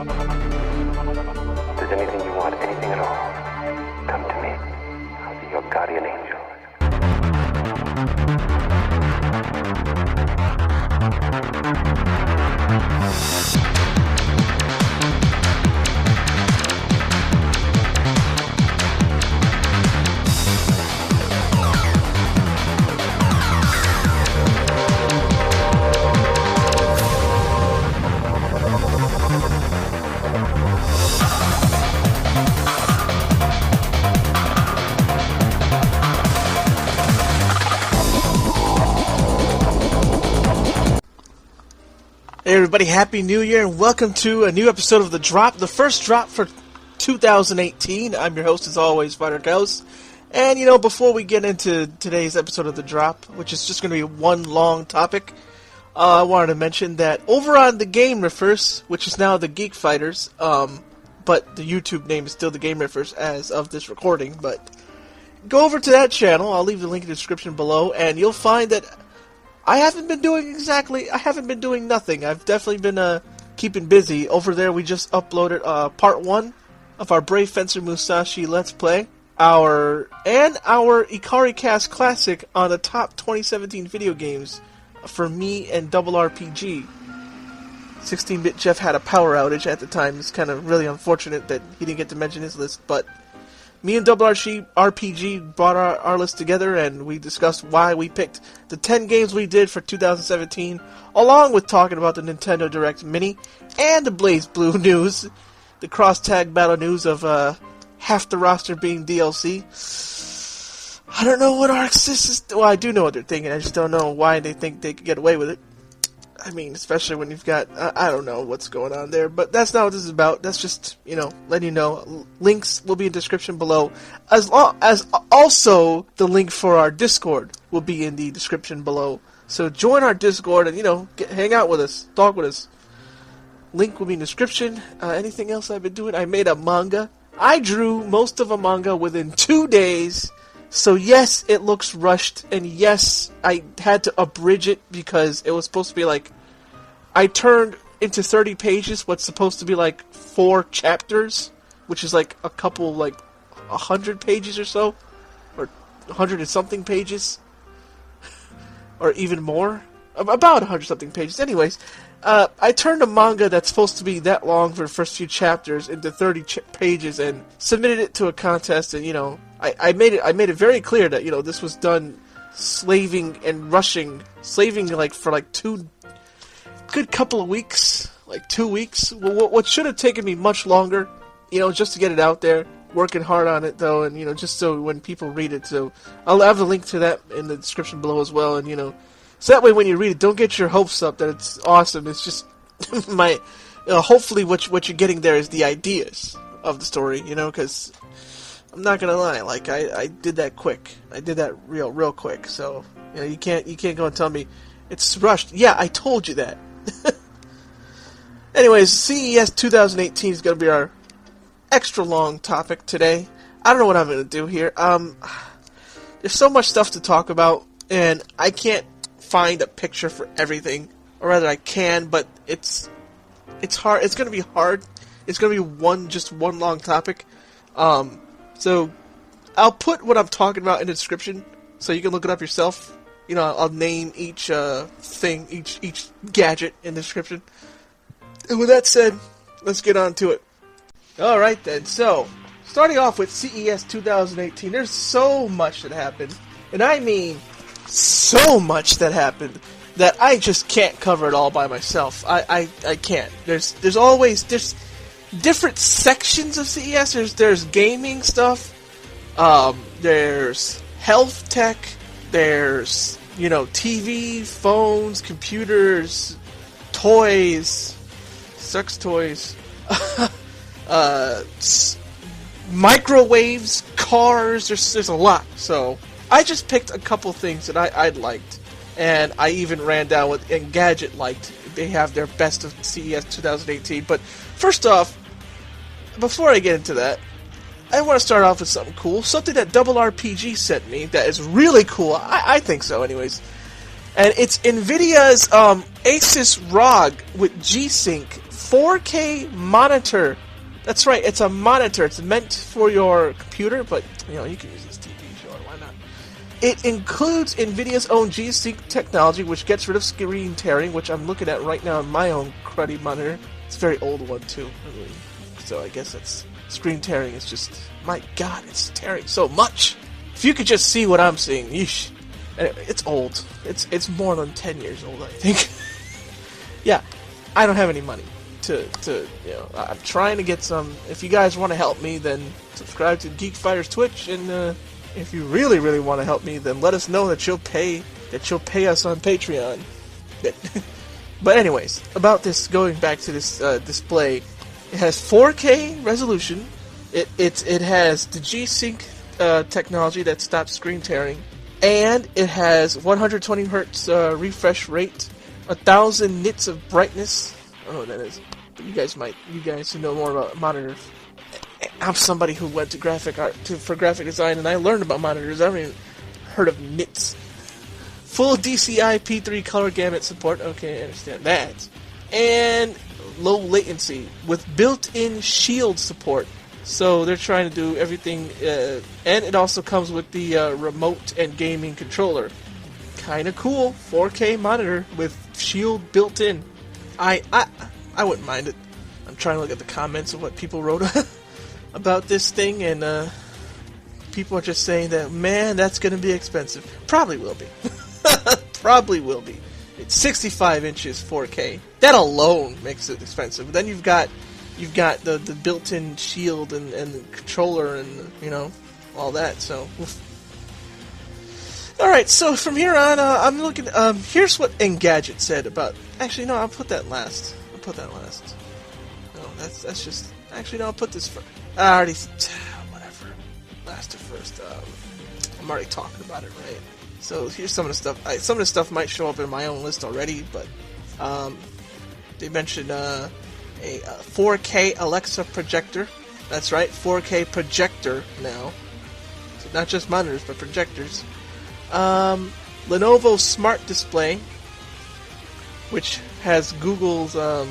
there's anything you want, anything at all, come to me. I'll be your guardian angel. Hey everybody, Happy New Year and welcome to a new episode of The Drop, the first drop for 2018. I'm your host as always, Powercast. And you know, before we get into today's episode of The Drop, which is just going to be one long topic, I wanted to mention that over on the Game Riffers, which is now TheGeekFighters, but the YouTube name is still the Game Riffers as of this recording, but go over to that channel, I'll leave the link in the description below, and you'll find that I haven't been doing nothing. I've definitely been keeping busy. Over there we just uploaded part 1 of our Brave Fencer Musashi Let's Play. Our Ikari Cast Classic on the top 2017 video games for me and Double RPG. 16-bit Jeff had a power outage at the time. It's kind of really unfortunate that he didn't get to mention his list, but me and Double RPG brought our list together and we discussed why we picked the 10 games we did for 2017, along with talking about the Nintendo Direct Mini and the Blaze Blue news, the cross-tag battle news of half the roster being DLC. I don't know what Arcs is. Well, I do know what they're thinking, I just don't know why they think they could get away with it. I mean, especially when you've got, I don't know what's going on there, but that's not what this is about. That's just, you know, letting you know. Links will be in the description below, as also the link for our Discord will be in the description below. So join our Discord and, you know, hang out with us, talk with us. Link will be in the description. Anything else I've been doing? I made a manga. I drew most of a manga within 2 days. So yes, it looks rushed, and yes, I had to abridge it because it was supposed to be like, I turned into 30 pages what's supposed to be like 4 chapters, which is like a couple, like 100 pages or so, or 100 and something pages, or even more, about 100 something pages. Anyways, I turned a manga that's supposed to be that long for the first few chapters into 30 pages and submitted it to a contest, and you know, I made it very clear that, you know, this was done slaving like for like 2 good couple of weeks, like 2 weeks. Well, what should have taken me much longer, you know, just to get it out there. Working hard on it though, and you know, just so when people read it, so I'll have a link to that in the description below as well, and you know, so that way when you read it, don't get your hopes up that it's awesome. It's just hopefully what you're getting there is the ideas of the story, you know, because I'm not gonna lie, like I did that quick. I did that real quick. So you know, you can't go and tell me it's rushed. Yeah, I told you that. Anyways, CES 2018 is gonna be our extra long topic today. I don't know what I'm gonna do here. There's so much stuff to talk about, and I can't find a picture for everything, or rather I can, but it's hard. It's gonna be hard. It's gonna be one long topic. So, I'll put what I'm talking about in the description, so you can look it up yourself. You know, I'll name each thing, each gadget in the description. And with that said, let's get on to it. Alright then, so, starting off with CES 2018, there's so much that happened, and I mean so much that happened, that I just can't cover it all by myself. I can't. There's different sections of CES. There's gaming stuff, there's health tech, there's, you know, TV, phones, computers, toys, sex toys, microwaves, cars. There's a lot. So I just picked a couple things that I liked, and I even ran down what Engadget liked. They have their best of CES 2018. But first off, before I get into that, I want to start off with something cool. Something that Double RPG sent me that is really cool. I think so, anyways. And it's NVIDIA's Asus ROG with G-Sync 4K monitor. That's right, it's a monitor. It's meant for your computer, but you can use this TV, sure, why not? It includes NVIDIA's own G-Sync technology, which gets rid of screen tearing, which I'm looking at right now on my own cruddy monitor. It's a very old one, too. So I guess it's screen tearing. It's just, my God, it's tearing so much. If you could just see what I'm seeing, yeesh. And it's old. It's more than 10 years old, I think. Yeah, I don't have any money to I'm trying to get some. If you guys want to help me, then subscribe to TheGeekFighters Twitch, and if you really, really want to help me, then let us know that you'll pay us on Patreon. But anyways, about this, going back to this display, it has 4K resolution. It has the G-Sync technology that stops screen tearing, and it has 120 hertz refresh rate, 1,000 nits of brightness. I don't know what that is. But you guys who know more about monitors. I'm somebody who went to for graphic design, and I learned about monitors. I haven't even heard of nits. Full DCI P3 color gamut support. Okay, I understand that. And low latency with built-in shield support. So they're trying to do everything, and it also comes with the remote and gaming controller. Kind of cool. 4K monitor with shield built in. I wouldn't mind it. I'm trying to look at the comments of what people wrote about this thing, and people are just saying that, man, that's going to be expensive. Probably will be. Probably will be. It's 65 inches 4K. That alone makes it expensive. But then you've got the built-in shield and the controller and all that. So, all right. So from here on, I'm looking. Here's what Engadget said about. Actually, no. I'll put that last. No, that's just. Actually, no. I'll put this first. I already. Whatever. Last to first. I'm already talking about it, right? So here's some of the stuff. Some of the stuff might show up in my own list already, but they mentioned a 4K Alexa projector. That's right, 4K projector now. So not just monitors, but projectors. Lenovo Smart Display, which has Google's. I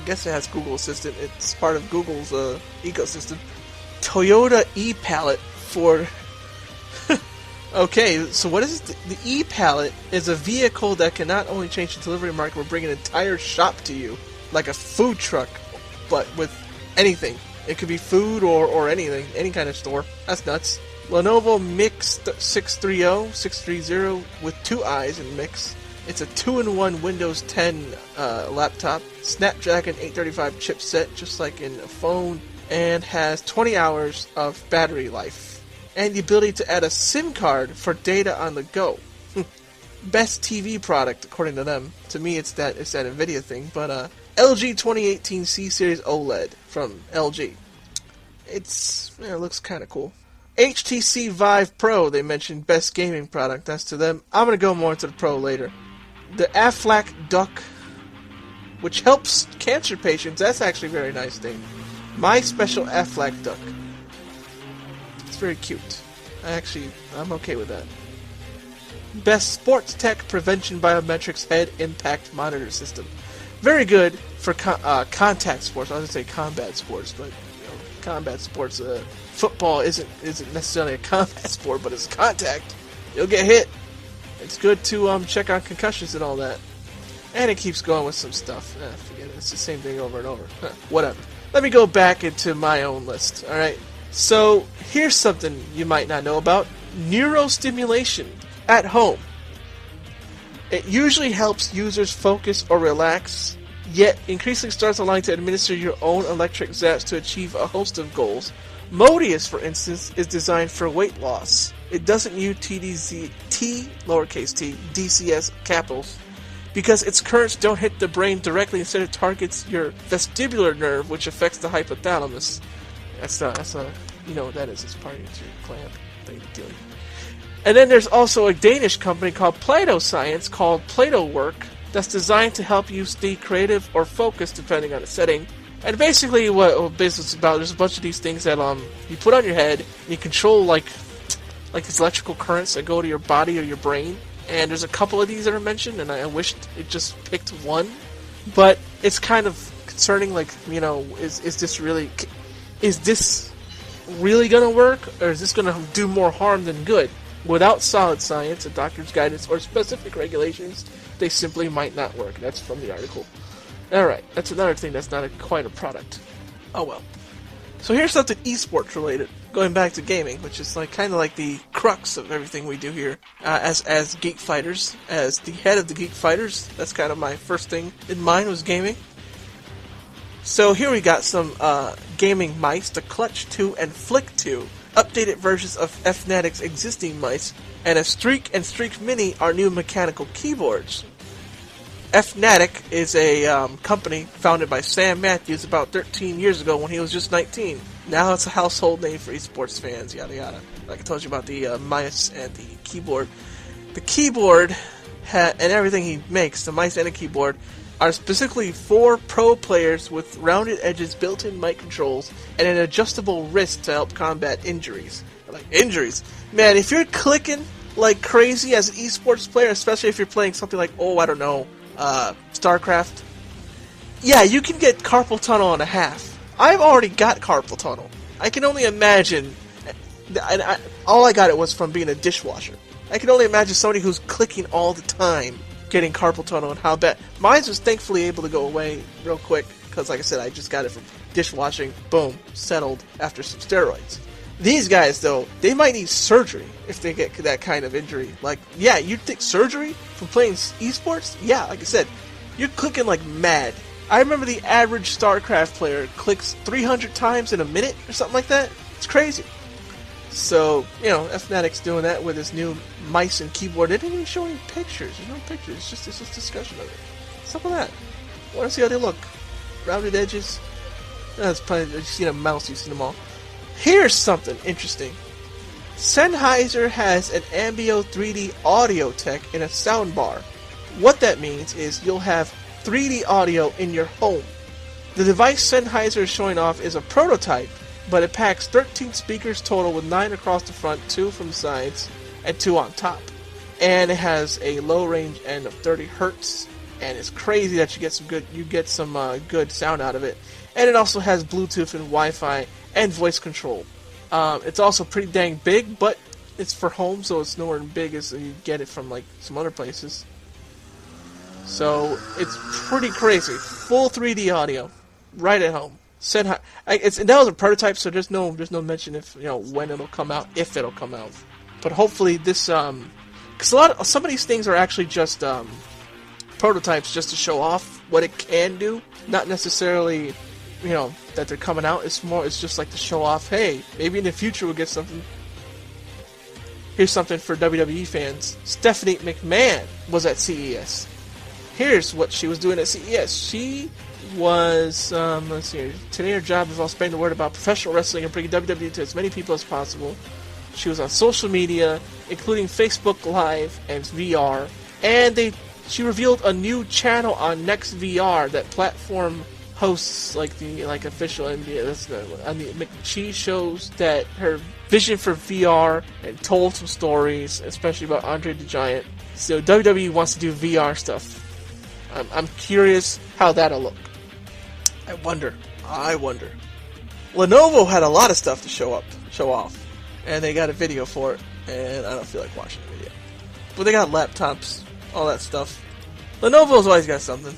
guess it has Google Assistant. It's part of Google's ecosystem. Toyota e-palette for. Okay, so what is it? The e-palette is a vehicle that can not only change the delivery market, but bring an entire shop to you, like a food truck, but with anything. It could be food or anything, any kind of store. That's nuts. Lenovo Mix 630 with 2 eyes in Mix. It's a 2-in-1 Windows 10 laptop, Snapdragon 835 chipset, just like in a phone, and has 20 hours of battery life. And the ability to add a SIM card for data on the go. Best TV product, according to them. To me, it's that NVIDIA thing. But LG 2018 C-Series OLED from LG. It looks kind of cool. HTC Vive Pro, they mentioned best gaming product. That's to them. I'm going to go more into the Pro later. The Aflac Duck, which helps cancer patients. That's actually a very nice thing. My special Aflac Duck. It's very cute. I'm okay with that. Best Sports Tech Prevention Biometrics Head Impact Monitor System. Very good for contact sports. I was going to say combat sports, but combat sports. Football isn't necessarily a combat sport, but it's contact. You'll get hit. It's good to check on concussions and all that. And it keeps going with some stuff. Forget it. It's the same thing over and over. Whatever. Let me go back into my own list. All right. So, here's something you might not know about. Neurostimulation at home. It usually helps users focus or relax, yet increasingly starts allowing to administer your own electric zaps to achieve a host of goals. Modius, for instance, is designed for weight loss. It doesn't use lowercase t, DCS capitals, because its currents don't hit the brain directly. Instead, it targets your vestibular nerve, which affects the hypothalamus. That's you know what that is. It's part of your clamp thing to do. And then there's also a Danish company called Plato Science, called Plato Work, that's designed to help you stay creative or focused depending on the setting. And basically what business is about, there's a bunch of these things that you put on your head, and you control like these electrical currents that go to your body or your brain. and there's a couple of these that are mentioned, and I wished it just picked one. But it's kind of concerning, like, you know, is this really gonna work, or is this gonna do more harm than good? Without solid science, a doctor's guidance, or specific regulations, they simply might not work. That's from the article. Alright, that's another thing that's not quite a product. Oh well. So here's something esports related, going back to gaming, which is like kind of like the crux of everything we do here. As GeekFighters, as the head of the GeekFighters, that's kind of my first thing in mind was gaming. So here we got some gaming mice, the Clutch 2 and Flick 2, updated versions of Fnatic's existing mice, and a Streak and Streak Mini are new mechanical keyboards. Fnatic is a company founded by Sam Matthews about 13 years ago when he was just 19. Now it's a household name for esports fans, yada yada. Like I told you about the mice and the keyboard. The keyboard and everything he makes, the mice and the keyboard, are specifically for pro players with rounded edges, built-in mic controls, and an adjustable wrist to help combat injuries. Like, injuries? Man, if you're clicking like crazy as an esports player, especially if you're playing something like, StarCraft, yeah, you can get carpal tunnel and a half. I've already got carpal tunnel. I can only imagine, all I got it was from being a dishwasher. I can only imagine somebody who's clicking all the time getting carpal tunnel and how bad. Mine was thankfully able to go away real quick, because like I said, I just got it from dishwashing, boom, settled after some steroids. These guys, though, they might need surgery if they get that kind of injury. Like, yeah, you'd think surgery from playing esports? Yeah, like I said, you're clicking like mad. I remember the average StarCraft player clicks 300 times in a minute or something like that. It's crazy. So, you know, Fnatic's doing that with his new mice and keyboard. They didn't even show any pictures. There's no pictures. It's just discussion of it. What's up with that? I want to see how they look. Rounded edges. That's probably, you've seen a mouse, you've seen them all. Here's something interesting. Sennheirser has an Ambio 3D audio tech in a soundbar. What that means is you'll have 3D audio in your home. The device Sennheirser is showing off is a prototype, but it packs 13 speakers total with 9 across the front, 2 from the sides, and 2 on top. And it has a low range end of 30 Hz, and it's crazy that you get some good sound out of it. And it also has Bluetooth and Wi-Fi and voice control. It's also pretty dang big, but it's for home, so it's nowhere as big as you get it from like some other places. So it's pretty crazy. Full 3D audio, right at home. That was a prototype, so there's no mention if when it'll come out, if it'll come out. But hopefully this, because some of these things are actually just prototypes, just to show off what it can do, not necessarily that they're coming out. It's just like to show off, hey, maybe in the future we'll get something. Here's something for WWE fans. Stephanie McMahon was at CES. Here's what she was doing at CES. She was, let's see here. Today her job involves spreading the word about professional wrestling and bringing WWE to as many people as possible. She was on social media, including Facebook Live and VR, and she revealed a new channel on NextVR that platform hosts like official NBA. She shows that her vision for VR and told some stories, especially about Andre the Giant. So WWE wants to do VR stuff. I'm curious how that'll look. I wonder. Lenovo had a lot of stuff to show off, and they got a video for it, and I don't feel like watching the video. But they got laptops, all that stuff. Lenovo's always got something.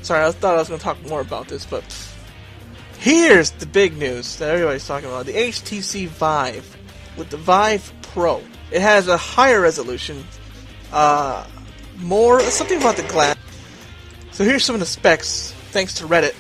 Sorry, I thought I was going to talk more about this, but here's the big news that everybody's talking about. The HTC Vive with the Vive Pro. It has a higher resolution, something about the glass. So here's some of the specs, thanks to Reddit.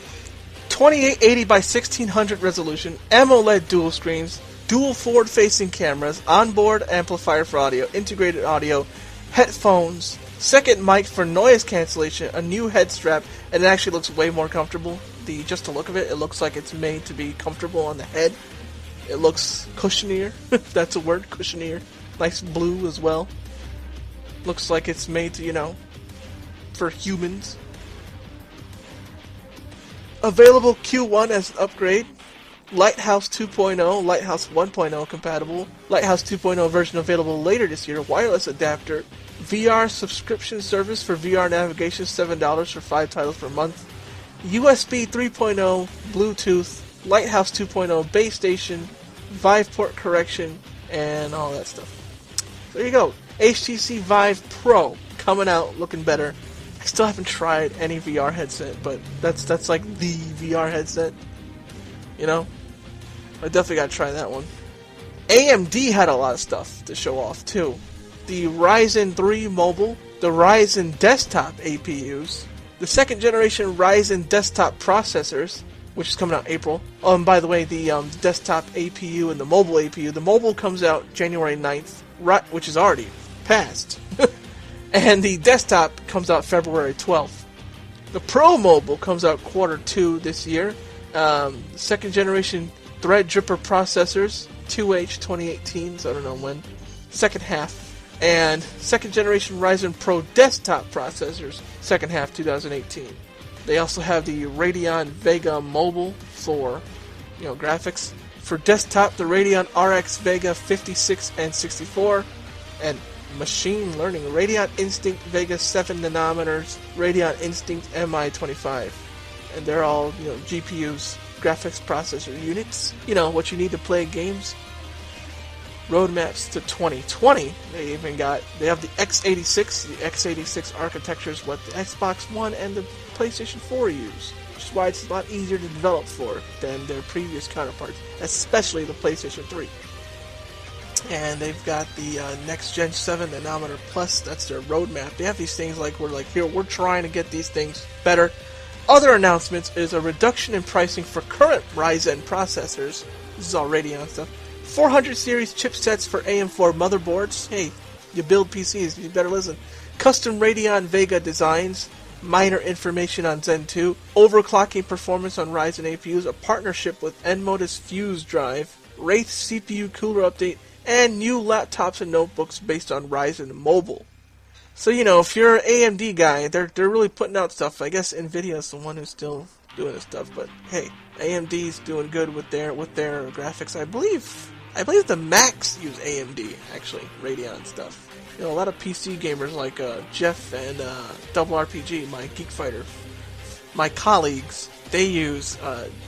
2880 by 1600 resolution, AMOLED dual screens, dual forward-facing cameras, onboard amplifier for audio, integrated audio, headphones, second mic for noise cancellation, a new head strap, and it actually looks way more comfortable. Just the look of it, it looks like it's made to be comfortable on the head. It looks cushionier, if that's a word, cushionier. Nice blue as well. Looks like it's made to, for humans. Available Q1 as an upgrade. Lighthouse 2.0, Lighthouse 1.0 compatible. Lighthouse 2.0 version available later this year. Wireless adapter. VR subscription service for VR navigation, $7 for 5 titles per month. USB 3.0, Bluetooth, Lighthouse 2.0, base station, Vive port correction, and all that stuff. There you go. HTC Vive Pro coming out, looking better. I still haven't tried any VR headset, but that's like the VR headset. You know? I definitely gotta try that one. AMD had a lot of stuff to show off, too. The Ryzen 3 mobile, the Ryzen desktop APUs, the second generation Ryzen desktop processors, which is coming out April. Oh, and by the way, the desktop APU and the mobile APU, the mobile comes out January 9th, which is already passed. And the desktop comes out February 12th. The Pro Mobile comes out Q2 this year. Second generation Threadripper processors, 2H 2018, so I don't know when. Second half. And second generation Ryzen Pro desktop processors, second half 2018. They also have the Radeon Vega Mobile for, graphics. For desktop, the Radeon RX Vega 56 and 64, and machine learning, Radeon Instinct Vega 7 nanometers, Radeon Instinct MI25. And they're all, GPUs, graphics processor units. What you need to play games. Roadmaps to 2020. They have the x86. The x86 architecture is what the Xbox One and the PlayStation 4 use, which is why it's a lot easier to develop for than their previous counterparts, especially the PlayStation 3. And they've got the next Gen 7 nanometer plus. That's their roadmap. They have these things we're trying to get these things better. Other announcements is a reduction in pricing for current Ryzen processors. This is all Radeon stuff. 400 series chipsets for AM4 motherboards. Hey, you build PCs, you better listen. Custom Radeon Vega designs. Minor information on Zen 2. Overclocking performance on Ryzen APUs. A partnership with Nmodus Fuse Drive. Wraith CPU cooler update. And new laptops and notebooks based on Ryzen Mobile. So, if you're an AMD guy, they're really putting out stuff. I guess Nvidia's the one who's still doing this stuff, but hey, AMD's doing good with their graphics. I believe the Macs use AMD, actually, Radeon stuff. A lot of PC gamers like Jeff and Double RPG, my GeekFighter, my colleagues, they use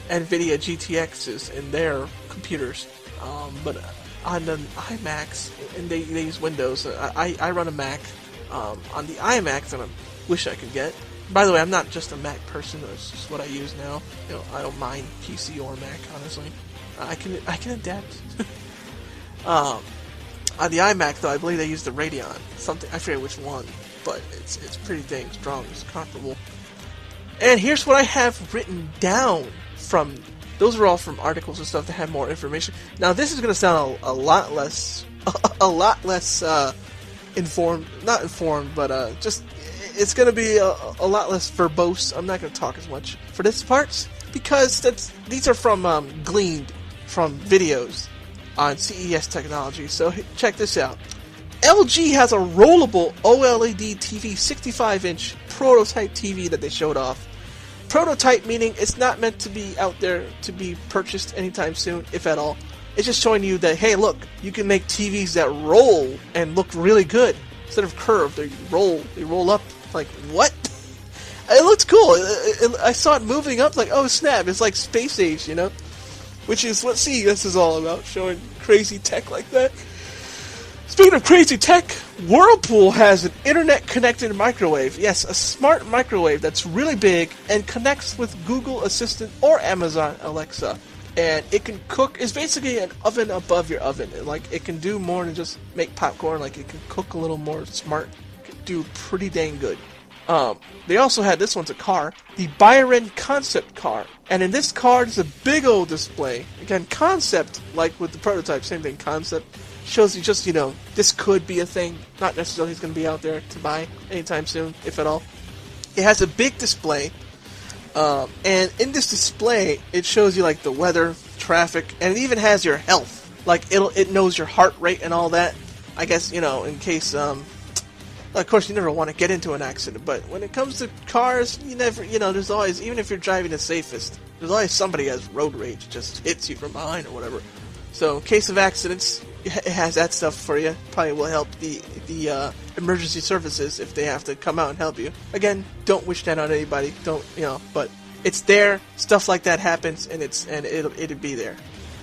NVIDIA GTXs in their computers. But on the iMacs, and they use Windows. I run a Mac on the iMacs, and I wish I could get. By the way, I'm not just a Mac person. It's just what I use now. I don't mind PC or Mac, honestly. I can adapt. On the iMac, though, I believe they use the Radeon. Something, I forget which one, but it's pretty dang strong. It's comparable. And here's what I have written down from. Those are all from articles and stuff that have more information. Now, this is going to sound a lot less informed. Not informed, but just it's going to be a lot less verbose. I'm not going to talk as much for this part because these are from gleaned from videos on CES technology. So check this out. LG has a rollable OLED TV 65-inch prototype TV that they showed off. Prototype meaning it's not meant to be out there to be purchased anytime soon, if at all. It's just showing you that, hey, look, you can make TVs that roll and look really good. Instead of curved, they roll up. Like, what? It looks cool. I saw it moving up, like, oh snap, it's like Space Age, Which is what CES is all about, showing crazy tech like that. Speaking of crazy tech, Whirlpool has an internet-connected microwave. Yes, a smart microwave that's really big and connects with Google Assistant or Amazon Alexa. And it can cook. It's basically an oven above your oven. It can do more than just make popcorn. It can cook a little more smart. It can do pretty dang good. They also had, this one's a car, the Byron concept car. And in this car, there's a big old display. Again, concept, like with the prototype, same thing, concept. Shows you just, this could be a thing. Not necessarily it's going to be out there to buy anytime soon, if at all. It has a big display. And in this display, it shows you, the weather, traffic, and it even has your health. It knows your heart rate and all that. I guess, in case, of course, you never want to get into an accident, but when it comes to cars, you never, there's always, even if you're driving the safest, there's always somebody who has road rage, just hits you from behind or whatever. So, in case of accidents, it has that stuff for you. Probably will help the emergency services if they have to come out and help you. Again, don't wish that on anybody. Don't, but it's there. Stuff like that happens, and it'll be there.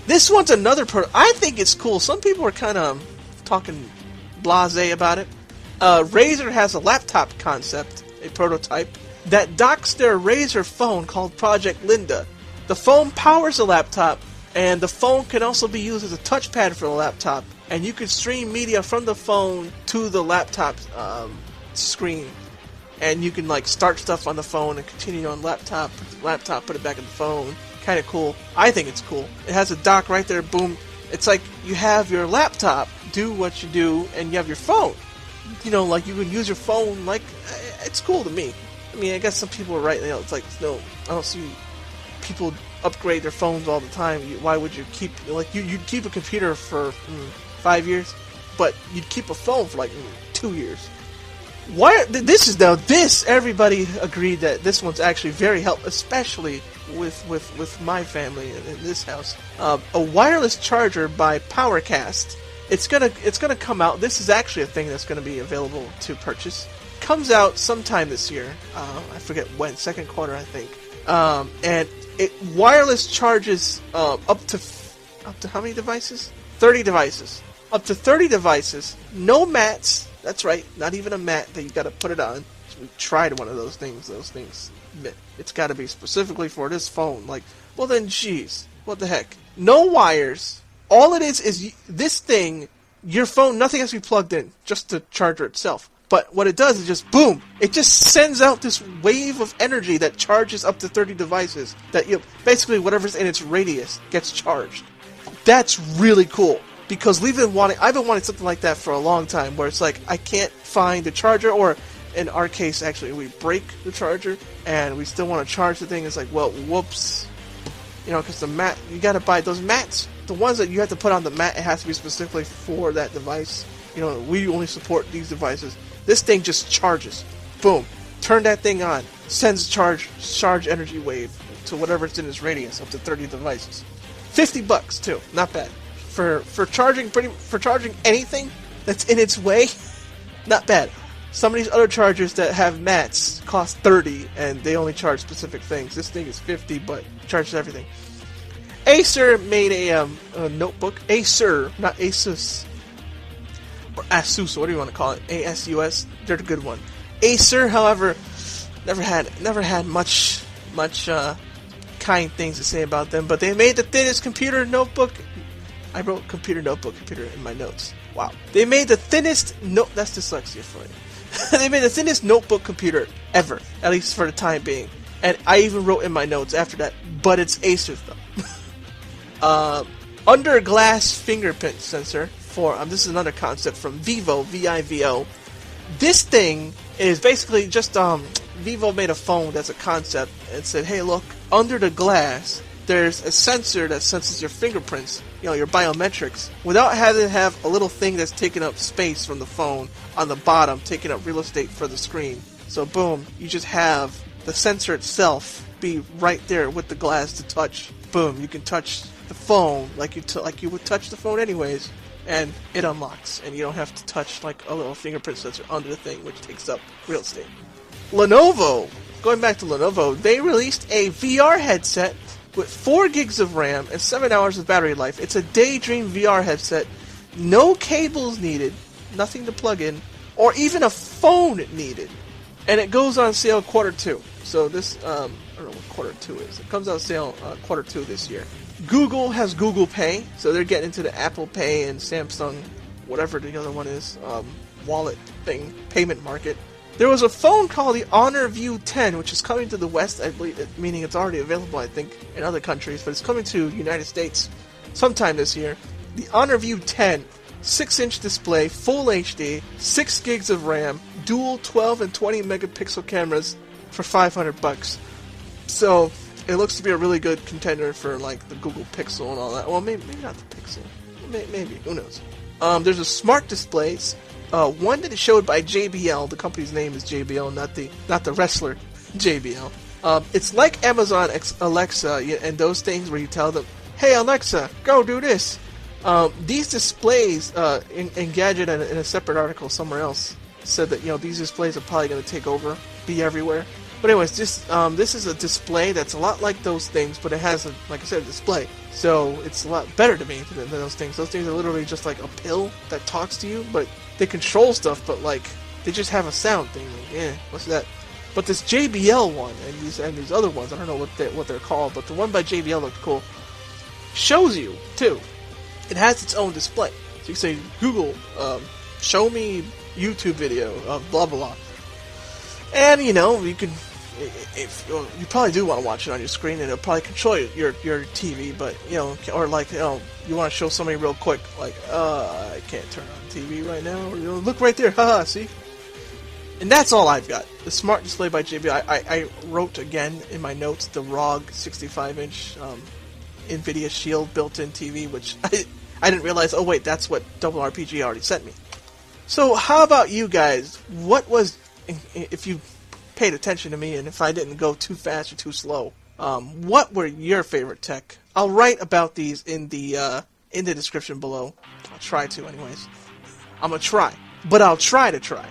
This one's another I think it's cool. Some people are kind of talking blasé about it. Razer has a laptop concept, a prototype, that docks their Razer phone called Project Linda. The phone powers the laptop, and the phone can also be used as a touchpad for the laptop, and you can stream media from the phone to the laptop screen, and you can like start stuff on the phone and continue on laptop, put it back in the phone. Kind of cool. I think it's cool. It has a dock right there, boom. It's like you have your laptop do what you do, and you have your phone. Like you can use your phone, like, it's cool to me. I mean, I guess some people are right, it's like, no, I don't see people upgrade their phones all the time. Why would you keep, you'd keep a computer for 5 years, but you'd keep a phone for 2 years. Everybody agreed that this one's actually very helpful, especially with my family in this house. A wireless charger by Powercast. It's gonna come out. This is actually a thing that's gonna be available to purchase. Comes out sometime this year. I forget when. Second quarter, I think. And it wireless charges up to how many devices? 30 devices. Up to 30 devices. No mats. That's right. Not even a mat that you got to put it on. We tried one of those things. It's got to be specifically for this phone. Well then, geez, what the heck? No wires. All it is this thing. Your phone. Nothing has to be plugged in. Just the charger itself. But what it does is just boom. It just sends out this wave of energy that charges up to 30 devices. That basically whatever's in its radius gets charged. That's really cool. Because I've been wanting something like that for a long time, where it's like I can't find the charger, or in our case, actually, we break the charger and we still want to charge the thing. It's like, well, whoops, because the mat, you got to buy those mats. The ones that you have to put on the mat, it has to be specifically for that device. We only support these devices. This thing just charges, boom, turn that thing on, sends charge energy wave to whatever's in its radius, up to 30 devices. $50 too, not bad. For charging anything that's in its way, not bad. Some of these other chargers that have mats cost $30 and they only charge specific things. This thing is $50 but charges everything. Acer made a notebook. Acer, not Asus or Asus. What do you want to call it? ASUS. They're the good one. Acer, however, never had much kind things to say about them. But they made the thinnest computer notebook. I wrote computer in my notes. Wow. They made the thinnest that's dyslexia for you. They made the thinnest notebook computer ever, at least for the time being. And I even wrote in my notes after that, but it's Acer's though. Under glass fingerprint sensor for, this is another concept from Vivo, V-I-V-O. This thing is basically just, Vivo made a phone that's a concept and said, hey look, under the glass, there's a sensor that senses your fingerprints, your biometrics, without having to have a little thing that's taking up space from the phone on the bottom, taking up real estate for the screen. So boom, you just have the sensor itself be right there with the glass to touch. Boom, you can touch the phone like you would touch the phone anyways, and it unlocks, and you don't have to touch a little fingerprint sensor under the thing, which takes up real estate. Lenovo, going back to Lenovo, they released a VR headset with 4 gigs of RAM and 7 hours of battery life. It's a Daydream VR headset. No cables needed, nothing to plug in, or even a phone needed. And it goes on sale Q2. So this, I don't know what Q2 is. It comes on sale Q2 this year. Google has Google Pay, so they're getting into the Apple Pay and Samsung, whatever the other one is, wallet thing, payment market. There was a phone called the Honor View 10, which is coming to the West, I believe, meaning it's already available, I think, in other countries, but it's coming to the United States sometime this year. The Honor View 10, 6-inch display, full HD, 6 gigs of RAM, dual 12 and 20 megapixel cameras for $500. So it looks to be a really good contender for the Google Pixel and all that. Well, maybe not the Pixel. Maybe, who knows? There's a smart displays. One that is showed by JBL. The company's name is JBL, not the wrestler JBL. It's like Amazon Alexa and those things where you tell them, "Hey Alexa, go do this." These displays, Engadget in a separate article somewhere else said that these displays are probably going to take over, be everywhere. But anyways, this is a display that's a lot like those things, but it has, like I said, a display. So it's a lot better to me than those things. Those things are literally just like a pill that talks to you, but they control stuff, but like they just have a sound thing. Like, what's that? But this JBL one and these other ones, I don't know what they're called, but the one by JBL looked cool. Shows you too. It has its own display. So you can say, Google, show me YouTube video of blah blah blah. And you can, you probably do want to watch it on your screen, and it'll probably control your TV. But or like you want to show somebody real quick, like I can't turn on TV right now. Or, look right there, haha, see. And that's all I've got. The smart display by JBL. I wrote again in my notes the ROG 65-inch NVIDIA Shield built-in TV, which I didn't realize. Oh wait, that's what Double RPG already sent me. So how about you guys? What was, if you paid attention to me, and if I didn't go too fast or too slow, what were your favorite tech? I'll write about these in the description below. I'll try to, anyways. I'm gonna try, but I'll try to try.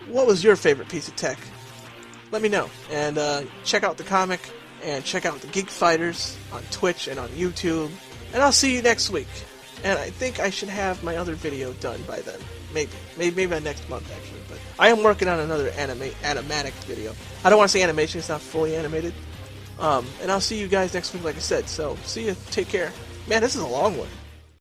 What was your favorite piece of tech? Let me know, and check out the comic, and check out the TheGeekFighters on Twitch and on YouTube, and I'll see you next week. And I think I should have my other video done by then. Maybe by next month, actually. But I am working on another animatic video. I don't want to say animation, it's not fully animated. And I'll see you guys next week, like I said. So, see you. Take care. Man, this is a long one.